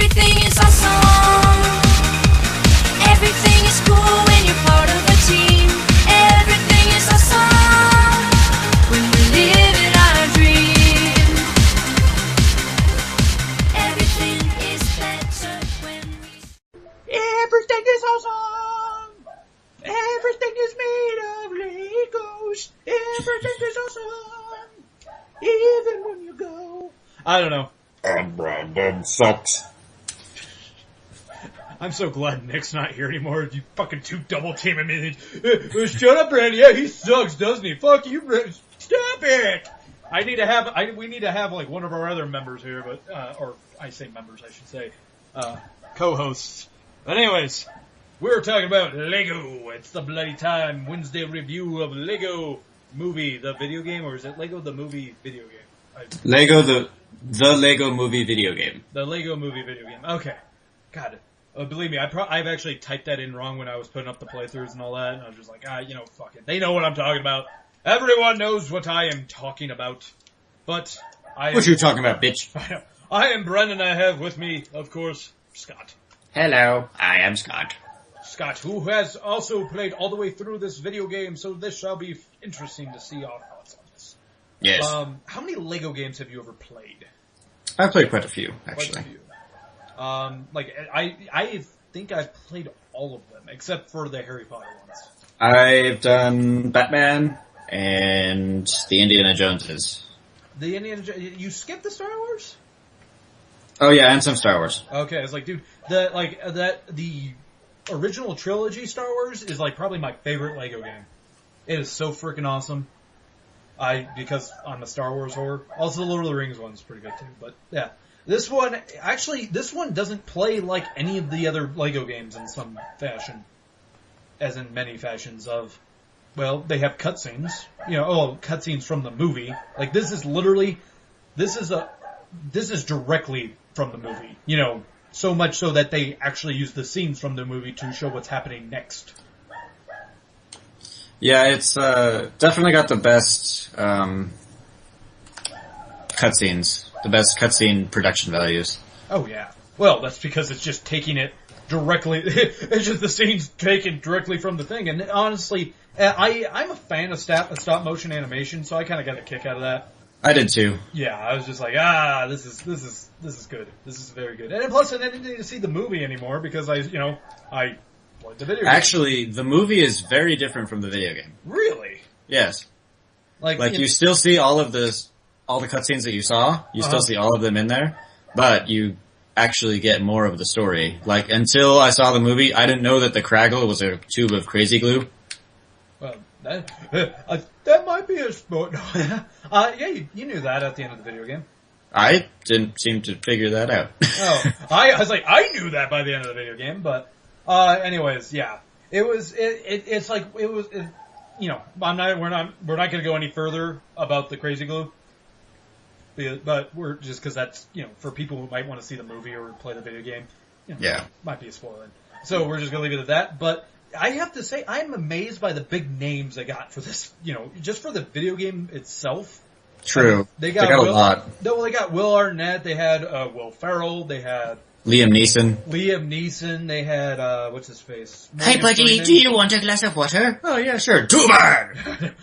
Everything is awesome. Everything is cool when you're part of a team. Everything is awesome when we live in our dream. Everything is better when we... Everything is awesome! Everything is made of Legos! Everything is awesome! Even when you go... I don't know. And Brandon sucks. I'm so glad Nick's not here anymore. You fucking two double teaming me. Shut up, Brandon. Yeah, he sucks, doesn't he? Fuck you, Brandon. Stop it! We need to have like one of our other members here, but, or I say members, I should say, co-hosts. But anyways, we're talking about Lego. It's the bloody time Wednesday review of Lego Movie, the video game, or is it Lego the Movie video game? Lego the Lego Movie video game. The Lego Movie video game. Okay. God. Believe me, I've actually typed that in wrong when I was putting up the playthroughs and all that, and I was just like, fuck it. They know what I'm talking about. Everyone knows what I am talking about. But What you talking about, bitch? I am Brendan. I have with me, of course, Scott. Hello, I am Scott. Scott, who has also played all the way through this video game, so this shall be interesting to see our thoughts on this. Yes. How many Lego games have you ever played? I've played quite a few, actually. Quite a few. I think I've played all of them, except for the Harry Potter ones. I've done Batman and the Indiana Joneses. You skipped the Star Wars? Oh yeah, and some Star Wars. Okay, it's like, dude, the original trilogy Star Wars is like probably my favorite Lego game. It is so freaking awesome. Because I'm a Star Wars whore. Also, the Lord of the Rings one's pretty good too, but yeah. This one doesn't play like any of the other Lego games in some fashion. As in many fashions of, well, they have cutscenes. Cutscenes from the movie. Like, this is directly from the movie. So much so that they actually use the scenes from the movie to show what's happening next. Yeah, it's definitely got the best cutscenes. The best cutscene production values. Oh yeah. Well, that's because it's just taking it directly. It's just the scenes taken directly from the thing. And honestly, I'm a fan of stop motion animation, so I kind of got a kick out of that. I did too. Yeah, I was just like, this is good. This is very good. And plus, I didn't need to see the movie anymore because I played the video game. Actually, the movie is very different from the video game. Really? Yes. Like you still see all the cutscenes that you saw, you still see all of them in there, but you actually get more of the story. Like, until I saw the movie, I didn't know that the Craggle was a tube of crazy glue. Well, that might be a sport. Yeah, you knew that at the end of the video game. I didn't seem to figure that out. I was like, I knew that by the end of the video game, but, anyways, yeah. We're not gonna go any further about the crazy glue. But we're just because that's, for people who might want to see the movie or play the video game, yeah, might be a spoiler. So we're just going to leave it at that. But I have to say, I'm amazed by the big names they got for this, just for the video game itself. True. They got a lot. No, they got Will Arnett, they had Will Ferrell, they had Liam Neeson, they had, what's his face? Hey buddy, do you want a glass of water? Oh yeah, sure. Too bad!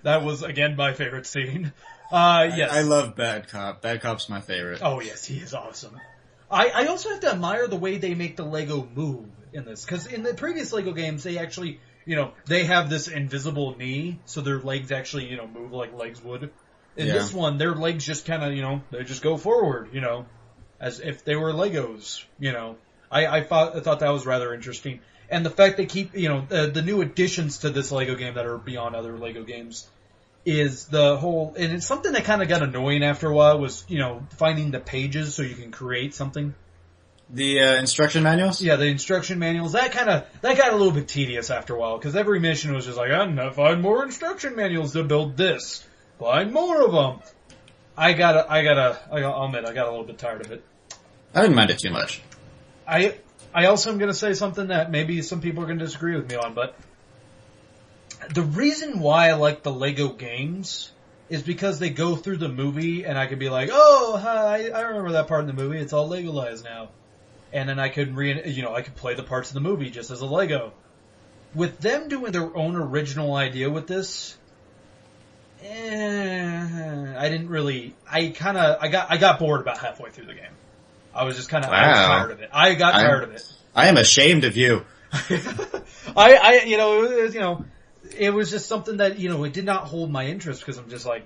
That was, again, my favorite scene. Yes. I love Bad Cop. Bad Cop's my favorite. Oh, yes, he is awesome. I also have to admire the way they make the Lego move in this. Because in the previous Lego games, they actually, they have this invisible knee, so their legs actually, move like legs would. In this one, their legs just kind of, they just go forward, as if they were Legos, I thought that was rather interesting. And the fact they keep, the new additions to this Lego game that are beyond other Lego games is the whole, and it's something that kind of got annoying after a while was, finding the pages so you can create something. The instruction manuals? Yeah, the instruction manuals. That got a little bit tedious after a while because every mission was just like, I'm gonna find more instruction manuals to build this. Find more of them. I'll admit, I got a little bit tired of it. I didn't mind it too much. I also am going to say something that maybe some people are going to disagree with me on, but the reason why I like the Lego games is because they go through the movie and I could be like, oh, hi, I remember that part in the movie. It's all Legolized now. And then I could I could play the parts of the movie just as a Lego. With them doing their own original idea with this, I didn't really. I got bored about halfway through the game. I was just kind of tired of it. I got tired of it. I am ashamed of you. It was just something that it did not hold my interest because I'm just like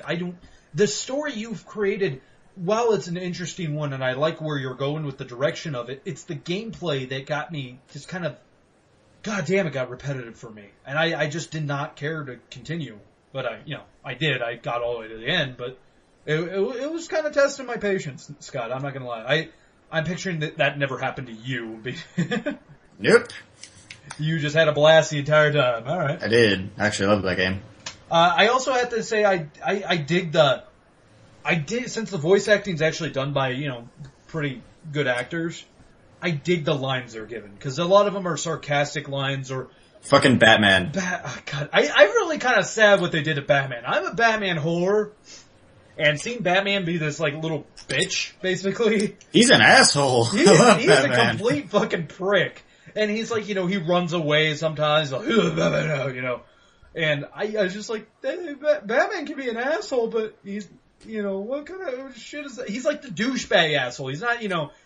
I don't. The story you've created, while it's an interesting one, and I like where you're going with the direction of it, it's the gameplay that got me just kind of. God damn, it got repetitive for me, and I just did not care to continue. But I did. I got all the way to the end, but it was kind of testing my patience, Scott. I'm not gonna lie. I'm picturing that never happened to you. Nope. You just had a blast the entire time. All right. I did. I actually loved that game. I also have to say I dig since the voice acting is actually done by pretty good actors. I dig the lines they're given, because a lot of them are sarcastic lines or... Fucking Batman. God, I'm really kind of sad what they did to Batman. I'm a Batman whore, and seeing Batman be this, like, little bitch, basically... He's an asshole. He's a complete fucking prick. And he's like, he runs away sometimes, like, and I was just like, Batman can be an asshole, but he's... what kind of shit is that? He's like the douchebag asshole. He's not,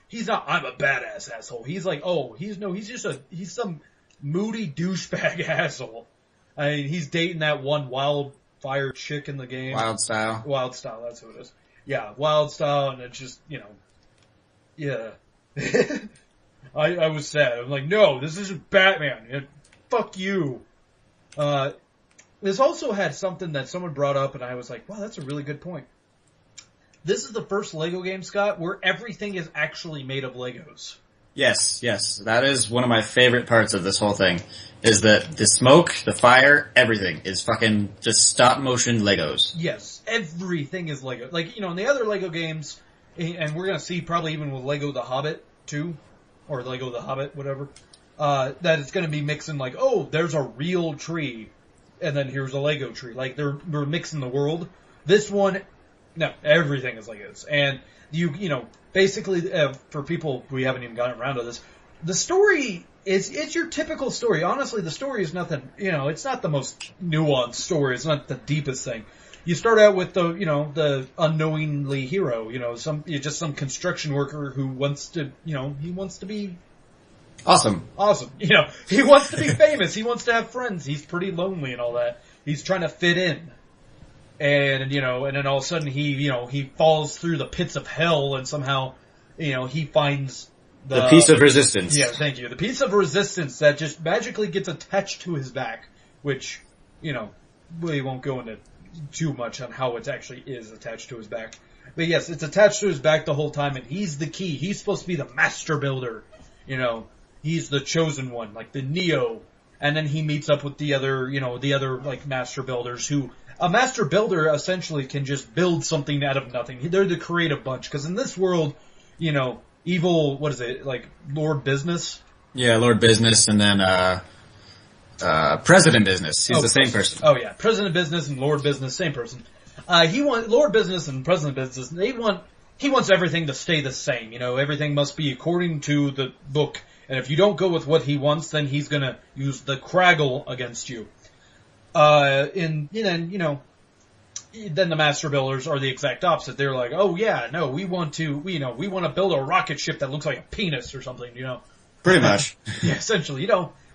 he's not, I'm a badass asshole. He's like, he's some moody douchebag asshole. I mean, he's dating that one wildfire chick in the game. Wildstyle, that's who it is. Yeah, Wildstyle, and it's just, yeah. I was sad. I'm like, no, this isn't Batman. Fuck you. This also had something that someone brought up, and I was like, wow, that's a really good point. This is the first Lego game, Scott, where everything is actually made of Legos. Yes. That is one of my favorite parts of this whole thing, is that the smoke, the fire, everything is fucking just stop motion Legos. Yes, everything is Lego. Like, in the other Lego games, and we're going to see probably even with Lego The Hobbit, too, or Lego The Hobbit, whatever, that it's going to be mixing like, oh, there's a real tree, and then here's a Lego tree. Like, we're mixing the world. This one... No, everything is Legos. And basically, for people who haven't even gotten around to this, the story it's your typical story. Honestly, the story is nothing, it's not the most nuanced story. It's not the deepest thing. You start out with the unknowingly hero, just some construction worker who wants to, he wants to be awesome. He wants to be famous. He wants to have friends. He's pretty lonely and all that. He's trying to fit in. And, and then all of a sudden he falls through the pits of hell and somehow, he finds the piece of resistance. Yeah, thank you. The piece of resistance that just magically gets attached to his back, which, we won't go into too much on how it actually is attached to his back. But yes, it's attached to his back the whole time, and he's the key. He's supposed to be the master builder. He's the chosen one, like the Neo. And then he meets up with the other, like master builders who... A master builder essentially can just build something out of nothing. They're the creative bunch. Because in this world, evil, what is it, like Lord Business? Yeah, Lord Business and then President Business. He's the same person. Oh yeah, President Business and Lord Business, same person. Lord Business and President Business, he wants everything to stay the same. Everything must be according to the book. And if you don't go with what he wants, then he's gonna use the Craggle against you. Then the master builders are the exact opposite. They're like, oh yeah, no, we want to build a rocket ship that looks like a penis or something, Pretty much. Yeah, essentially,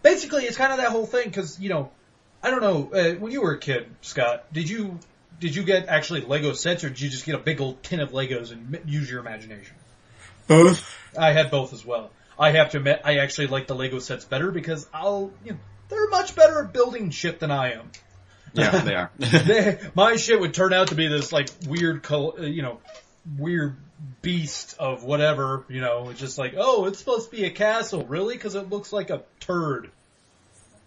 basically it's kind of that whole thing, cause, I don't know, when you were a kid, Scott, did you get actually Lego sets, or did you just get a big old tin of Legos and use your imagination? Both. I had both as well. I have to admit, I actually like the Lego sets better because they're much better at building shit than I am. Yeah, they are. My shit would turn out to be this, like, weird beast of whatever, it's just like, oh, it's supposed to be a castle, really? Because it looks like a turd.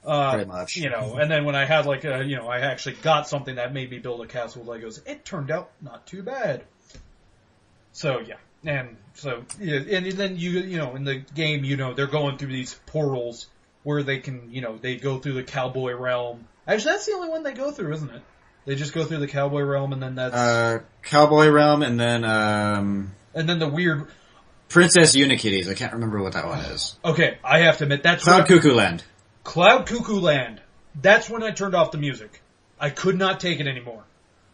Pretty much. And then when I had, like, I actually got something that made me build a castle with Legos, it turned out not too bad. So, yeah. And so, and then in the game, they're going through these portals where they can, they go through the cowboy realm. Actually, that's the only one they go through, isn't it? They just go through the Cowboy Realm, and then that's Cowboy Realm, and then the weird Princess Unikitties. I can't remember what that one is. Okay, I have to admit that's Cloud Cuckoo Land. Cloud Cuckoo Land. That's when I turned off the music. I could not take it anymore.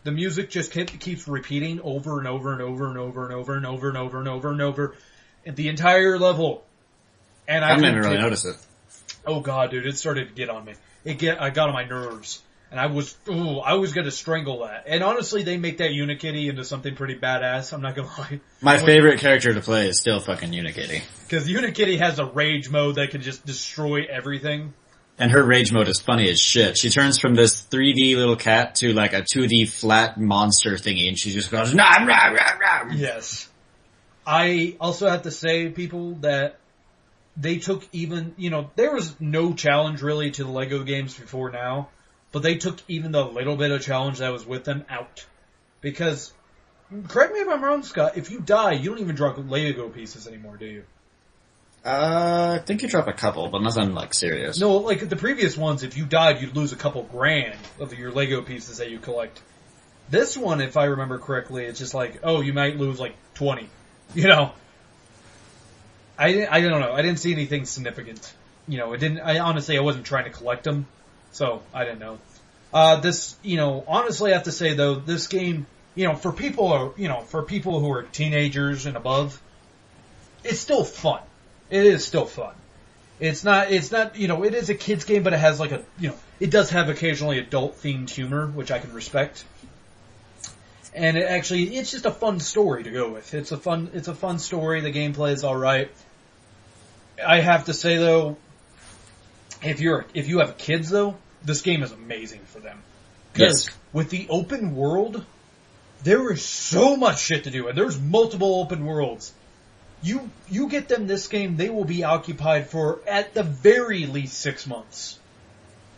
The music just keeps repeating over and over and over and over and over and over and over and over and over the entire level. And I didn't really notice it. Oh god, dude, it started to get on me. I got on my nerves. And I was gonna strangle that. And honestly, they make that Unikitty into something pretty badass, I'm not gonna lie. My favorite character to play is still fucking Unikitty. Because Unikitty has a rage mode that can just destroy everything. And her rage mode is funny as shit. She turns from this 3D little cat to like a 2D flat monster thingy, and she just goes, nah, rah, rah, rah. Yes. I also have to say, people, that they took even, there was no challenge really to the Lego games before now, but they took even the little bit of challenge that was with them out. Because, correct me if I'm wrong, Scott, if you die, you don't even drop Lego pieces anymore, do you? I think you drop a couple, but nothing like serious. No, like the previous ones, if you died, you'd lose a couple grand of your Lego pieces that you collect. This one, if I remember correctly, it's just like, oh, you might lose like 20. I don't know. I didn't see anything significant. I wasn't trying to collect them, so I didn't know. Honestly, I have to say though, this game, for people who are teenagers and above, it's still fun. It is still fun. It's not, it is a kid's game, but it has like it does have occasionally adult themed humor, which I can respect. And it's just a fun story to go with. It's a fun story. The gameplay is alright. I have to say though, if you have kids though, this game is amazing for them. Because with the open world, there is so much shit to do, and there's multiple open worlds. You get them this game, they will be occupied for at the very least 6 months.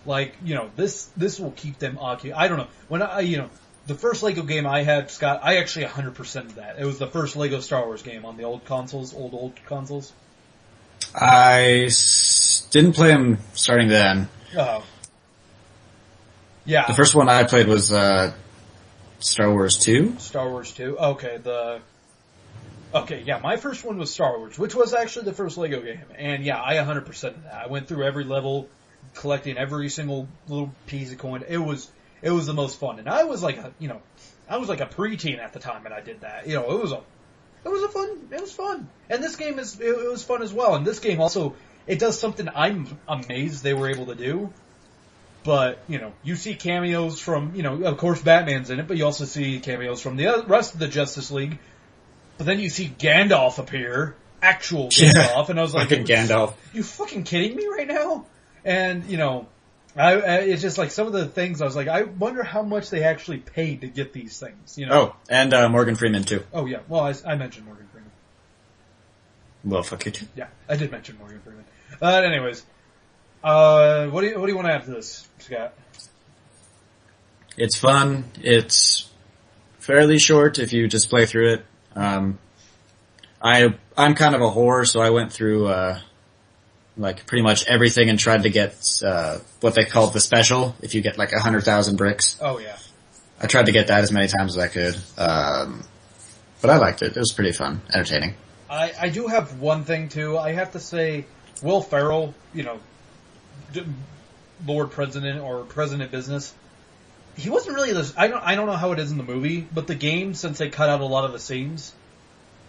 Like, this will keep them occupied. I don't know. When the first Lego game I had, Scott, I actually 100%ed that. It was the first Lego Star Wars game on the old consoles, old consoles. I didn't play them starting then. Oh. Yeah. The first one I played was Star Wars 2. Star Wars 2. Okay, yeah, my first one was Star Wars, which was actually the first Lego game. And yeah, I 100%ed that. I went through every level, collecting every single little piece of coin. It was the most fun. And I was like a preteen at the time and I did that. It was fun. And this game it was fun as well. And this game also, it does something I'm amazed they were able to do. But, you see cameos from, of course Batman's in it, but you also see cameos from the rest of the Justice League. But then you see Gandalf appear, actual Gandalf, and I was like, fucking Gandalf. You fucking kidding me right now? And, it's just like some of the things I was like, I wonder how much they actually paid to get these things, Oh, and Morgan Freeman too. Oh yeah, well I mentioned Morgan Freeman. Well, fuck it. Yeah, I did mention Morgan Freeman. Anyways, what do you want to add to this, Scott? It's fun. It's fairly short if you just play through it. I'm kind of a whore, so I went through, like pretty much everything and tried to get, what they call the special, if you get like 100,000 bricks. Oh yeah. I tried to get that as many times as I could. But I liked it. It was pretty fun. Entertaining. I do have one thing too. I have to say, Will Ferrell, Lord President or President Business, he wasn't really this. I don't know how it is in the movie, but the game, since they cut out a lot of the scenes,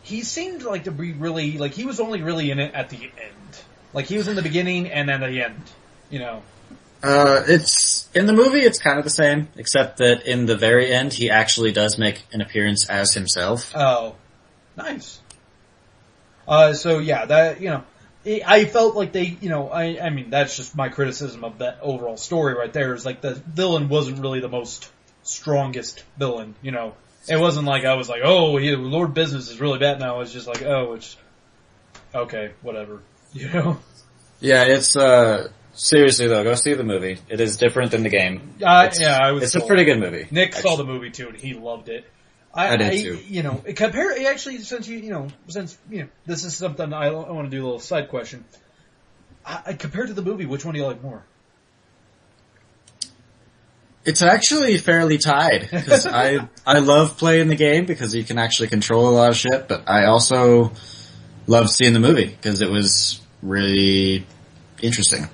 he seemed like to be really like he was only really in it at the end. Like he was in the beginning and at the end. It's in the movie. It's kind of the same, except that in the very end, he actually does make an appearance as himself. Oh, nice. So yeah, that I felt like they, I mean, that's just my criticism of that overall story right there, is like the villain wasn't really the most strongest villain, It wasn't like I was like, oh, Lord Business is really bad now. It was just like, oh, it's, okay, whatever, Yeah, it's, seriously though, go see the movie. It is different than the game. It's a pretty good movie. Nick saw the movie too, and he loved it. I did too. Since this is something I want to do a little side question. Compared to the movie, which one do you like more? It's actually fairly tied, because I love playing the game because you can actually control a lot of shit, but I also love seeing the movie because it was really interesting.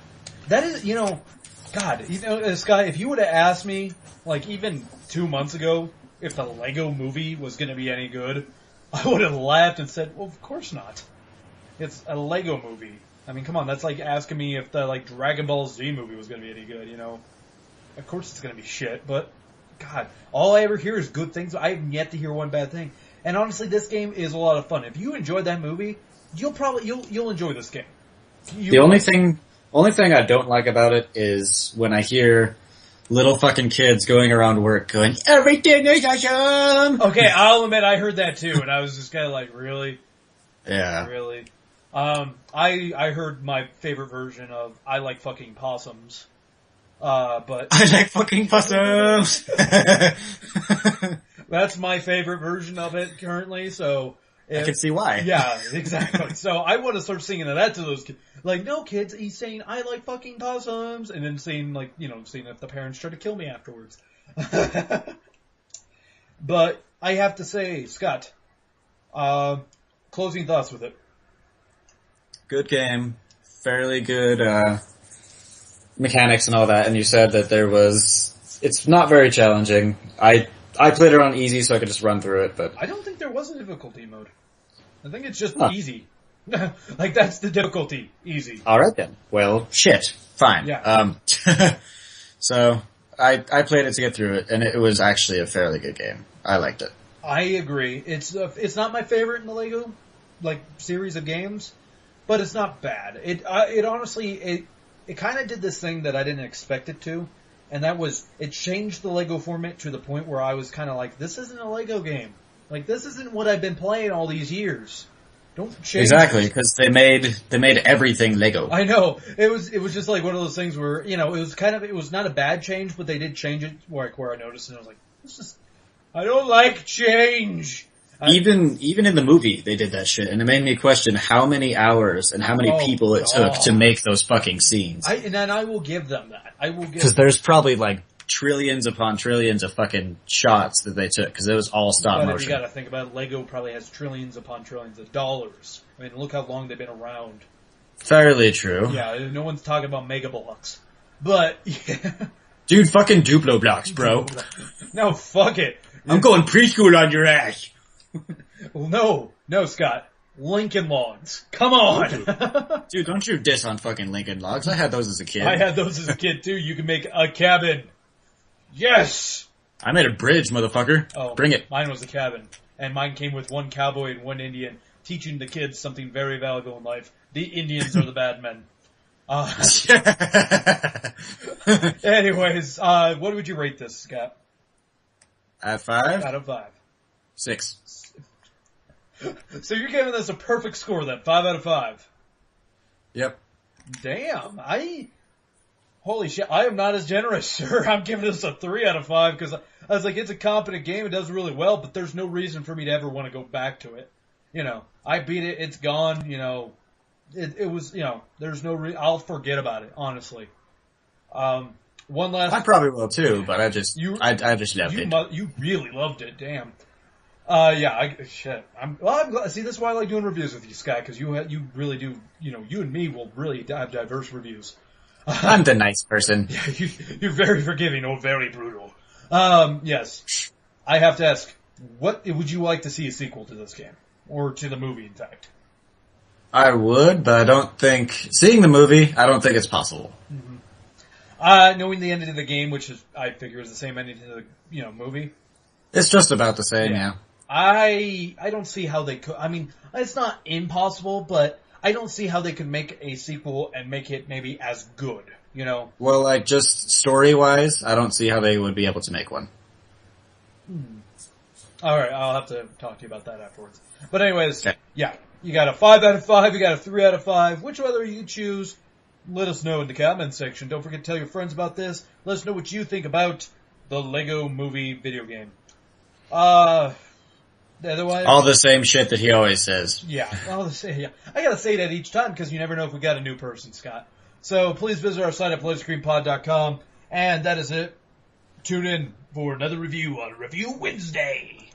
That is, God, Scott, if you would have asked me, like, even 2 months ago, if the Lego movie was going to be any good, I would have laughed and said, well, of course not. It's a Lego movie. I mean, come on, that's like asking me if the, like, Dragon Ball Z movie was going to be any good, Of course it's going to be shit, but, God, all I ever hear is good things. I have yet to hear one bad thing. And honestly, this game is a lot of fun. If you enjoyed that movie, you'll enjoy this game. The only thing I don't like about it is when I hear little fucking kids going around work going, everything is awesome! Okay, I'll admit I heard that too, and I was just kind of like, really? Yeah. Really? I heard my favorite version of I like fucking possums. But I like fucking possums! That's my favorite version of it currently, so... I can see why. Yeah, exactly. So I want to start singing that to those kids. Like, no kids, he's saying, I like fucking possums, and then seeing if the parents try to kill me afterwards. But I have to say, Scott, closing thoughts with it. Good game. Fairly good, mechanics and all that, and you said that it's not very challenging. I played it on easy so I could just run through it, but... I don't think there was a difficulty mode. I think it's just easy. Like, that's the difficulty. Easy. Alright then. Well, shit. Fine. Yeah. So, I played it to get through it, and it was actually a fairly good game. I liked it. I agree. It's not my favorite in the Lego, series of games, but it's not bad. It honestly, it kind of did this thing that I didn't expect it to, and that was, it changed the Lego format to the point where I was kind of like, this isn't a Lego game. Like, this isn't what I've been playing all these years. Don't change. Exactly, because they made everything Lego. I know. It was just like one of those things where, it was not a bad change, but they did change it where I noticed and I was like, I don't like change. Even in the movie, they did that shit, and it made me question how many hours and how many people it took to make those fucking scenes. And I will give them that. Because there's probably trillions upon trillions of fucking shots that they took, because it was all stop motion. You gotta think about it, Lego probably has trillions upon trillions of dollars. I mean, look how long they've been around. Fairly true. Yeah, no one's talking about mega blocks. But, yeah. Dude, fucking Duplo blocks, bro. No, fuck it. I'm going preschool on your ass. Well, no, Scott. Lincoln Logs. Come on! Dude, don't you diss on fucking Lincoln Logs. I had those as a kid. I had those as a kid, too. You can make a cabin. Yes! I made a bridge, motherfucker. Oh, bring it. Mine was a cabin. And mine came with one cowboy and one Indian, teaching the kids something very valuable in life. The Indians are the bad men. Anyways, what would you rate this, Scott? Out of 5? Out of 5. 6. So you're giving this a perfect score then, 5 out of 5. Yep. Damn, holy shit, I am not as generous, sir. I'm giving this a 3 out of 5 because I was like, it's a competent game, it does really well, but there's no reason for me to ever want to go back to it. I beat it, it's gone, it was, there's no I'll forget about it, honestly. One last... I probably will too, but I just loved it. You really loved it, damn. I'm glad. See, that's why I like doing reviews with you, Scott, because you really do, you and me will really have diverse reviews. I'm the nice person. Yeah, you're very forgiving or very brutal. Yes. I have to ask, what would you like to see a sequel to this game? Or to the movie, in fact? I would, but seeing the movie, I don't think it's possible. Mm-hmm. Knowing the ending of the game, which I figure is the same ending to the, movie. It's just about the same, yeah. I don't see how they could, I mean, it's not impossible, but I don't see how they could make a sequel and make it maybe as good, Well, just story-wise, I don't see how they would be able to make one. Alright, I'll have to talk to you about that afterwards. But anyways, okay. Yeah, you got a 5 out of 5, you got a 3 out of 5, which whether you choose, let us know in the comment section. Don't forget to tell your friends about this. Let us know what you think about the Lego Movie video game. Otherwise, all the same shit that he always says. Yeah, yeah. I gotta say that each time because you never know if we got a new person, Scott. So please visit our site at PlayScreenPod.com, and that is it. Tune in for another review on Review Wednesday.